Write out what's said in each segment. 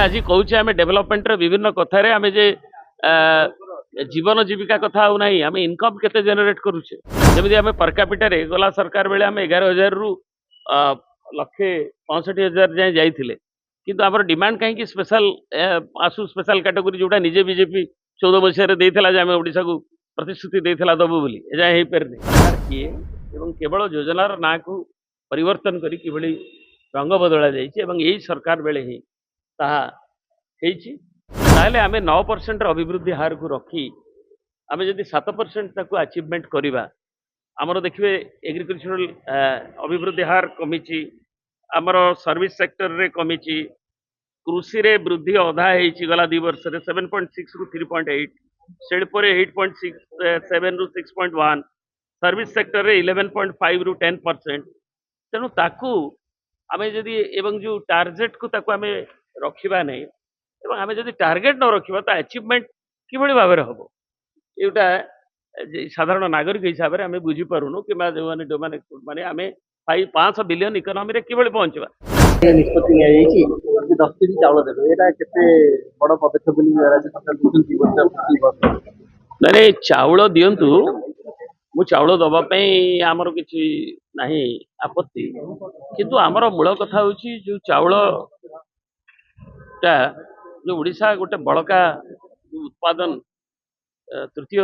आज कहूचे आम डेभलपमेंट विभिन्न कथार आम जे जीवन जीविका कथा आउ ना आम इनकम केते जेनेट करुचे जमी आम पर कैपिटा गला सरकार बेले आम 11,000 रु लक्षे 65,000 जाए जाइए किंतु आम डिमांड कहीं स्पेशल आसु स्पेशल कैटेगोरी जोटा निजे बीजेपी 14 मसीह आम ओडिशा को प्रतिश्रुति देता दबु बोली एजाए हो पारे सरकार किए एवं केवल योजनार ना को परिवर्तन करी किभली रंग बदला यही सरकार बेले ही ताहले आम 9% अभिवृद्धि हार को रखी आम जदि 7% अचिवमेंट करवा आमर देखिए एग्रीकल्चरल अभिवृद्धि हार कमी आमर सर्विस सेक्टर रे कमी कृषि रे वृद्धि अधा गला 2 वर्ष 7.6 रु 3.8 शिल्प 8.7 रु 6.1 सर्विस सेक्टर रे 11.5 रु 10% तेणु ताकू आम जदि एवं जो टार्गेट को ताकू आम रखा नहीं एवं आम जदि टार्गेट न रखा तो अचिवमेंट किभली भाव हम एटा साधारण नागरिक हिसाब से आम बुझीपारूनु कि जो मैंने आम 500 बिलियन इकोनॉमी रे किभली पहुंचवा निष्पत्ति नि 10 केजी चाउल देबे एटा केते बड़ पदक्षेप बोली राज्य सरकार नहीं चाउल दिंतु मु चाउल दवाई आमर किसी नहीं आपत्ति किंतु आमर मूल कथा हूँ जो चाउल जो उड़ीसा गोटे बड़का उत्पादन तृतीय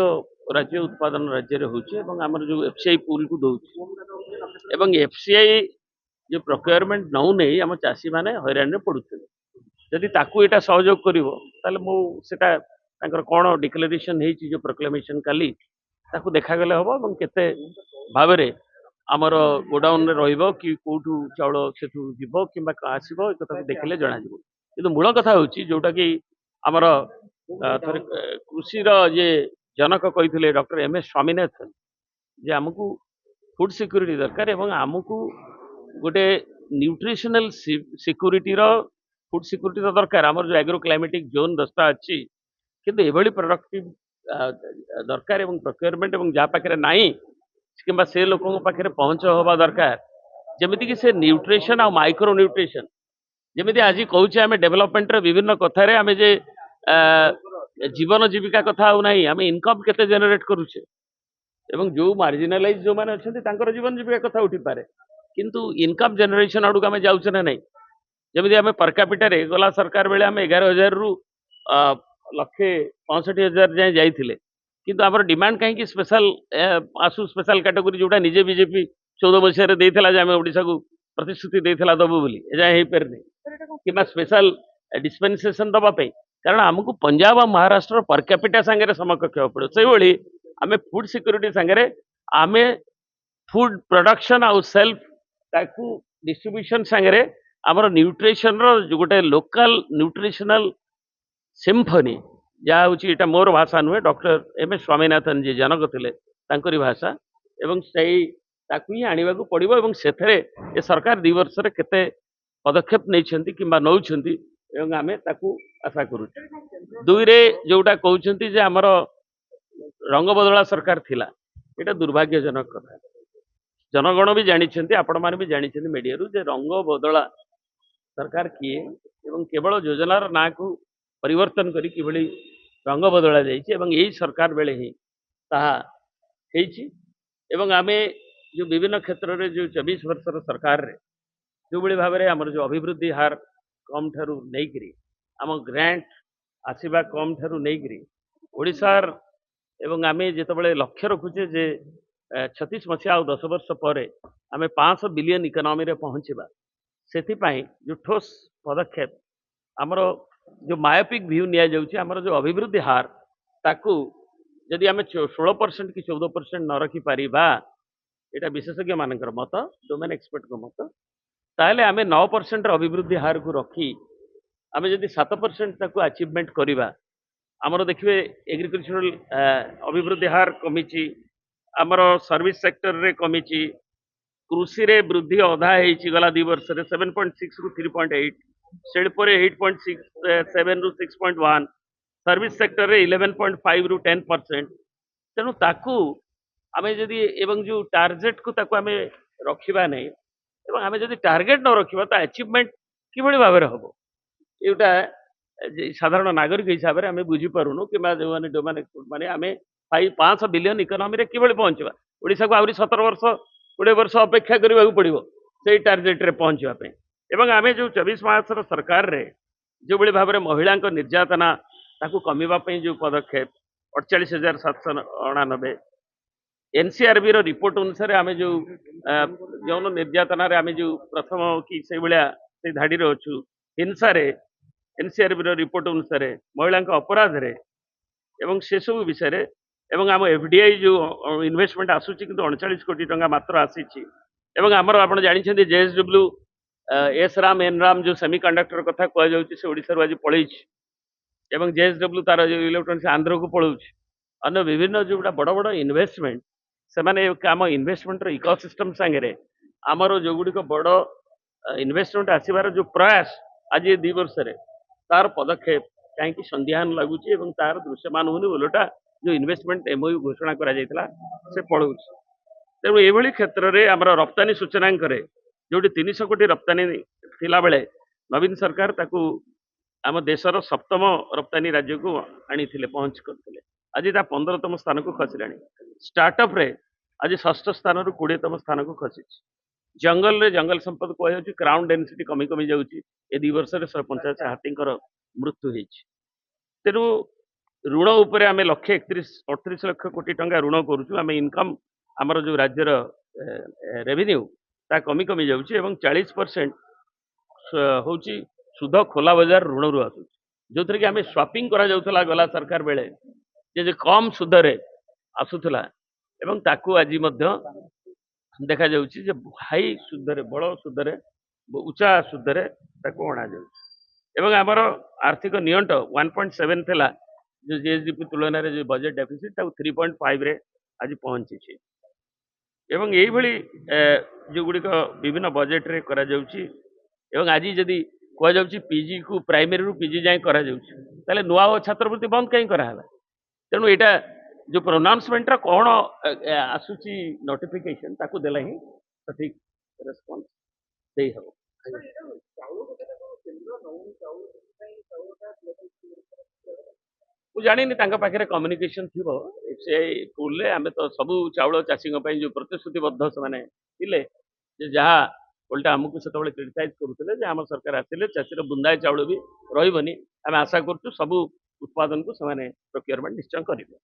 राज्य उत्पादन राज्य होमर जो एफसीआई पूल को दौर एफसीआई जो प्रोक्योरमेंट नौ नहीं आम चाषी मैंने हैरान पड़ुते जदि ताकू एटा सहयोग कर कौन डिक्लेरेशन जो प्रोक्लेमेशन काली ताकू देखागले हम केते भाव आमर गोडाउन रो कि कौटू चाउल से जीव कि आसो एक देखने जना कि मूल कथा हूँ जोटा कि आमर कृषि जे जनक कही डॉक्टर एम एस स्वामीनाथन जे आमको फूड सिक्योरिटी दरकार एवं आमको गोटे न्यूट्रिशनल सिक्योरिटी फूड सिक्योरिटी तो दरकार आमर जो एग्रो क्लाइमेटिक जोन 10टा अच्छी किंतु एभली प्रोडक्टिव दरकार एवं प्रोक्योरमेंट एवं जहाँ पाखे नहीं कि से लोकों पाखे पहुँच हवा दरकार जमीती कि से न्यूट्रिशन आ माइक्रो न्यूट्रिशन जमी आज कहूचे आम डेभलपमेंट विभिन्न कथार आम जे जीवन जीविका कथा आउ ना आम इनकम केते जेनेट करुचे एवं जो मार्जिनालाइज जो मैंने अच्छा जीवन जीविका कथा उठी पारे किंतु इनकम जेनेरेशन आड़ को आम जाऊे ना नहीं जमी आम पर कैपिटा गला सरकार बेले आम 11,000 रु लक्षे 65,000 जाए जाइए किंतु आम डिमांड कहीं स्पेशल आसु स्पेशल कैटेगोरी जोटा निजे बीजेपी 14 मसीह आम ओडिशा को प्रतिश्रुति देता दबु बोली एजाए हो पारे कि स्पेशल डिस्पेंसेशन दवाई कारण आमको पंजाब और महाराष्ट्र पर कैपिटा सांगे समकक्ष होगा पड़ो से भाई आम फूड सिक्योरिटी सांगे आम फूड प्रोडक्शन आउ सेल्फ डिस्ट्रीब्यूशन सांगे आमर न्यूट्रिशन जो गोटे लोकल न्यूट्रिशनल सिम्फनी जहाँ हूँ मोर भाषा नुहे डॉक्टर एम एस स्वामीनाथन जी जनक थे भाषा एवं से ही आने को पड़ो से सरकार 2 वर्ष केते पदक्षेप नहीं कि नौ आम आशा करूँ 2 रे जोटा कहते जे आमर रंग बदला सरकार थिला एटा दुर्भाग्यजनक कथा जनगण भी जानी आपण मैंने भी जानी मीडिया जे रंग बदला सरकार किए एवं केवल योजनार ना को परिवर्तन करी किभली रंग बदला यही सरकार बेले ही एवं आम जो विभिन्न क्षेत्र में जो 24 वर्षर सरकार रे जो भाई भाव में आमर जो अभिवृद्धि हार कम ठारू नहीं आम ग्रांट आसवा कम ठारू नहीं ओडिशार एवं आम जिते लक्ष्य रखुचे जे 36 मसीहा आ 10 वर्ष पर आम 500 बिलियन इकोनॉमी रे पहुँचवा से जो ठोस पदक्षेप आमर जो मायोपिक व्यू निमर जो अभिवृद्धि हार ताकू जदि आम 16% कि 14% न रखिपर यहाँ विशेषज्ञ मान मत डोमेन एक्सपर्ट को मत ताहले आम 9% अभिवृद्धि हार को रखी आम जदि 7% अचिवमेंट करवा आमर देखिए एग्रीकल्चरल अभिवृद्धि हार कमी आमर सर्विस सेक्टर रे कमी कृषि रे वृद्धि अधा गला 2 वर्ष 7.6 रु 3.8 शिल्प 8.7 रु 6.1 सर्विस सेक्टर रे 11.5 रु 10% तेणु ताकू आम जदि एवं जो टार्गेट को ताकू आम रखा नहीं एवं आम जदि टार्गेट न रखा तो अचिवमेंट किभली भाव हम एटा ସାଧାରଣ ନାଗରିକ ହିସାବରେ ଆମେ ବୁଝିପାରୁନୁ କିମ୍ବା ଯୋଉମାନେ ମାନେ ଆମେ 500 ବିଲିୟନ ଇକୋନୋମିରେ କିଭଳି ପହଞ୍ଚିବା। ଓଡ଼ିଶାକୁ ଆହୁରି 17 ବର୍ଷ 20 ବର୍ଷ ଅପେକ୍ଷା କରିବାକୁ ପଡ଼ିବ ସେଇ ଟାର୍ଗେଟରେ ପହଞ୍ଚିବା ପାଇଁ। ଏବଂ ଆମେ ଯୋଉ 24 ମାସର ସରକାରରେ ଯେଉଁଭଳି ଭାବରେ ମହିଳାଙ୍କ ନିର୍ଯାତନା ତାକୁ କମିବା ପାଇଁ ଯୋଉ ପଦକ୍ଷେପ 48,799 ଏନସିଆରବି ର ରିପୋର୍ଟ ଅନୁସାରେ ଆମେ ଯୋଉ ଯୌନ ନିର୍ଯାତନାରେ ଆମେ ଯୋଉ ପ୍ରଥମ କି ସେଇଭଳିଆ ସେଇ ଧାଡିରେ ଅଛୁ ହିଂସାରେ ଏନସିଆରବି ର ରିପୋର୍ଟ ଅନୁସାରେ ମହିଳାଙ୍କ ଅପରାଧରେ ଏବଂ ସେସବୁ ବିଷୟରେ ଏବଂ ଆମ ଏଫଡିଆଇ ଯୋଉ ଇନଭେଷ୍ଟମେଣ୍ଟ ଆସୁଛି କିନ୍ତୁ 39 କୋଟି ଟଙ୍କା ମାତ୍ର ଆସିଛି ଏବଂ ଆମର ଆପଣ ଜାଣିଛନ୍ତି JSW S Ram N Ram ଯୋଉ ସେମି କଣ୍ଡକ୍ଟର କଥା କୁହାଯାଉଛି ସେ ଓଡ଼ିଶାରୁ ଆଜି ପଳେଇଛି ଏବଂ ଜେଏସଡବ୍ଲ୍ୟୁ ତାର ଯୋଉ ଇଲେକ୍ଟ୍ରୋନିକ୍ସ ଆନ୍ଧ୍ରକୁ ପଳଉଛି ଅନ୍ୟ ବିଭିନ୍ନ ଯୋଉଟା ବଡ଼ ବଡ଼ ଇନଭେଷ୍ଟମେଣ୍ଟ ସେମାନେ ଆମ ଇନଭେଷ୍ଟମେଣ୍ଟର ଇକୋସିଷ୍ଟମ ସାଙ୍ଗରେ ଆମର ଯୋଉଗୁଡ଼ିକ ବଡ଼ ଇନଭେଷ୍ଟମେଣ୍ଟ ଆସିବାର ଯୋଉ ପ୍ରୟାସ ଆଜି ଏ 2 ବର୍ଷରେ ତାର ପଦକ୍ଷେପ କାହିଁକି ସନ୍ଦିହାନ ଲାଗୁଛି ଏବଂ ତାର ଦୃଶ୍ୟମାନ ହଉନି ଓଲଟା ଯୋଉ ଇନଭେଷ୍ଟମେଣ୍ଟ ଏମଓୟୁ ଘୋଷଣା କରାଯାଇଥିଲା ସେ ପଳଉଛି। ତେଣୁ ଏଭଳି କ୍ଷେତ୍ରରେ ଆମର ରପ୍ତାନୀ ସୂଚନାଙ୍କରେ ଯୋଉଠି 300 କୋଟି ରପ୍ତାନୀ ଥିଲାବେଳେ ନବୀନ ସରକାର ତାକୁ ଆମ ଦେଶର 7ମ ରପ୍ତାନୀ ରାଜ୍ୟକୁ ଆଣିଥିଲେ ପହଞ୍ଚ କରିଥିଲେ ଆଜି ତା 15ତମ ସ୍ଥାନକୁ ଖସିଲାଣି। ଷ୍ଟାର୍ଟଅପରେ ଆଜି 6ଠ ସ୍ଥାନରୁ 20ତମ ସ୍ଥାନକୁ ଖସିଛି। ଜଙ୍ଗଲରେ ଜଙ୍ଗଲ ସମ୍ପଦ କୁହାଯାଉଛି କ୍ରାଉନ ଡେନ୍ସିଟି କମି କମି ଯାଉଛି ଏ 2 ବର୍ଷରେ 185 ହାତୀଙ୍କର ମୃତ୍ୟୁ ହେଇଛି। ତେଣୁ ଋଣ ଉପରେ ଆମେ 138 ଲକ୍ଷ କୋଟି ଟଙ୍କା ଋଣ କରୁଛୁ ଆମେ ଇନକମ୍ ଆମର ଯୋଉ ରାଜ୍ୟର ରେଭିନ୍ୟୁ ତା କମି କମି ଯାଉଛି ଏବଂ 40% ହଉଛି ସୁଧ ଖୋଲା ବଜାର ଋଣରୁ ଆସୁଛି ଯୋଉଥିରେ କି ଆମେ ସ୍ୱାପିଂ କରାଯାଉଥିଲା ଗଲା ସରକାର ବେଳେ ଯେ କମ ସୁଧରେ ଆସୁଥିଲା ଏବଂ ତାକୁ ଆଜି ମଧ୍ୟ ଦେଖାଯାଉଛି ଯେ ହାଇ ସୁଧରେ ବଡ଼ ସୁଧରେ ଉଚ୍ଚା ସୁଧରେ ତାକୁ ଅଣାଯାଉଛି ଏବଂ ଆମର ଆର୍ଥିକ ନିଅଣ୍ଟ 1.7 ଥିଲା ଯୋଉ ଜିଏସଡିପି ତୁଳନାରେ ଯୋଉ ବଜେଟ ଡେଫିସିଟ ତାକୁ 3.5 ରେ ଆଜି ପହଞ୍ଚିଛି ଏବଂ ଏଇଭଳି ଯୋଉଗୁଡ଼ିକ ବିଭିନ୍ନ ବଜେଟରେ କରାଯାଉଛି ଏବଂ ଆଜି ଯଦି କୁହାଯାଉଛି ପିଜି କୁ ପ୍ରାଇମେରୀରୁ ପିଜି ଯାଏଁ କରାଯାଉଛି ତାହେଲେ ନୂଆ ଛାତ୍ରବୃତ୍ତି ବନ୍ଦ କାହିଁ କରାହେଲା। ତେଣୁ ଏଇଟା ଯୋଉ ପ୍ରୋନାଉନ୍ସମେଣ୍ଟର କ'ଣ ଆସୁଛି ନୋଟିଫିକେସନ ତାକୁ ଦେଲେ ହିଁ ସଠିକ ରେସ୍ପନ୍ସ ଦେଇ ହେବ। ମୁଁ ଜାଣିନି ତାଙ୍କ ପାଖରେ କମ୍ୟୁନିକେସନ ଥିବ ସେ ଟୁଲରେ ଆମେ ତ ସବୁ ଚାଉଳ ଚାଷୀଙ୍କ ପାଇଁ ଯୋଉ ପ୍ରତିଶ୍ରୁତିବଦ୍ଧ ସେମାନେ ଥିଲେ ଯେ ଯାହା ଓଲଟା ଆମକୁ ସେତେବେଳେ କ୍ରିଟିସାଇଜ କରୁଥିଲେ ଯେ ଆମ ସରକାର ଆସିଲେ ଚାଷୀର ବୁନ୍ଦାଏ ଚାଉଳ ବି ରହିବନି ଆମେ ଆଶା କରୁଛୁ ସବୁ ଉତ୍ପାଦନକୁ ସେମାନେ ପ୍ରୋକ୍ୟୁରମେଣ୍ଟ ନିଶ୍ଚୟ କରିବେ।